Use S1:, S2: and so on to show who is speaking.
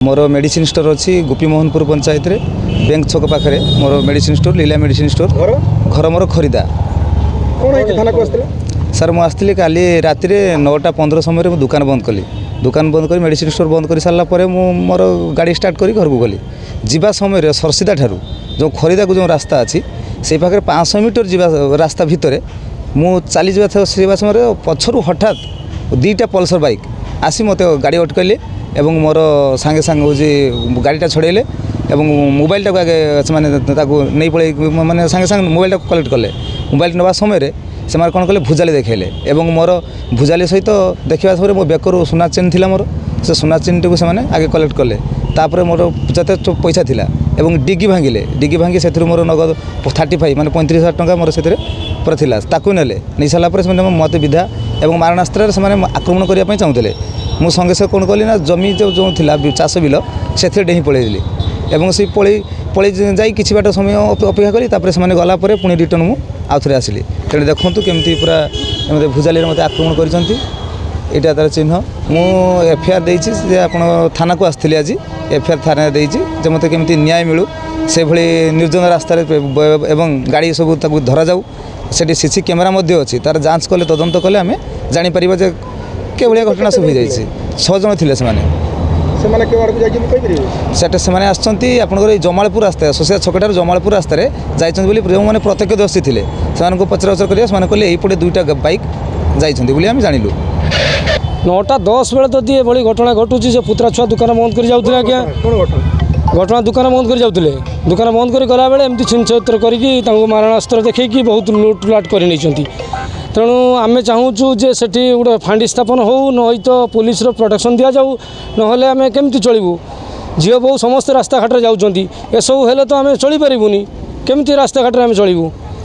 S1: मोर medicine store अच्छी गोपीमोहनपुर पंचायत रे bank छक पाखे मोर मेडिसिन स्टोर लीला मेडिसिन स्टोर घर मोर खरीदा सर मुझे काली राति 9:15 समय दुकान बंद कली दुकान बंद कर मेडिसिन स्टोर बंद कर सारापर मोर गाड़ी स्टार्ट कर घर को गली जीवा समय सरसीदा ठारू जो खरीदा को जो रास्ता अच्छी से पाखे 500 मीटर जीवा रास्ता भितर मु चली जावा समय पछरू हठात 2टा पल्सर बाइक आसी मत गाड़ी अटकैले एवं मोर सांगे सांगे हूँ गाड़ीटा छड़ेले एवं मोबाइल टाक आगे से नहीं पड़े मैंने सांगे सांगे मोबाइल टाक कलेक्ट कले मोबाइल नवा समय से कौन कले भुजाली देखेले एवं मोर भुजाली सहित देखा समय मो बेकर सुना चेन थी मोर से सुना चेन टी से आगे कलेक्ट कले तापर मोर जते पैसा थिला एवं डिगी भांगिले डिगी भांगी से मोर नगद 35 माने 35,000 टंका मोर से पूरा थिला ताकू नेले नहीं सारा पर मत विधा एवं मारणास्त्र से आक्रमण करने चाहूले मु संगे से कौन कली ना जमी जो थिला चाष बिल से डेही पलैली एवं से पलि जाई किछि बाट समय अपेक्षा करी तापर से गलापर पुणी रिटर्न मु आउ थे आसिली तेणु देखूँ केमती पूरा भुजाली मत आक्रमण कर यहाँ तार चिन्ह मु एफआईआर देती आप थाना को आसती आज एफआईआर थाना देती मत केमती न्याय मिलू से भली निर्जन रास्तार एवं गाड़ी सब धरा जाऊ से सीसी कैमेरा अच्छी तार जांच कले तदंत कले आम जापर जे केवलिया घटना सब हो जाए 6 जन थे से आसछंती आपनकर जमालपुर रास्ता सोसिया छकटार जमालपुर रास्ता जाइछन बोली जो माने प्रत्यक्षदर्शी थे से पचराउचर करिया से कहले एइपटे 2टा बाइक जाइछंती बोली आम जानिलु
S2: 9:10 बेले तो ये बड़ी घटना घटुची से पुत्रा छुआ दुकान बंद कर जाउथले आज्ञा घटना दुकान बंद कर जाउथले दुकान बंद कर गला बेले एमती छिनछत्र करिकी तांको मारणास्त्र देखैकी बहुत लुटलाट कर नैछंती तेणु आम चाहूँ जे सेठी गोटे फांडी स्थापन हो नई तो पुलिस प्रोटेक्शन दि जाऊ ना आम केमती चलू झील बहु समस्त रास्ता घाटे जाऊँच एसबू हेले तो आम चली पारूनी केमती रास्ता घाटे आम चलू।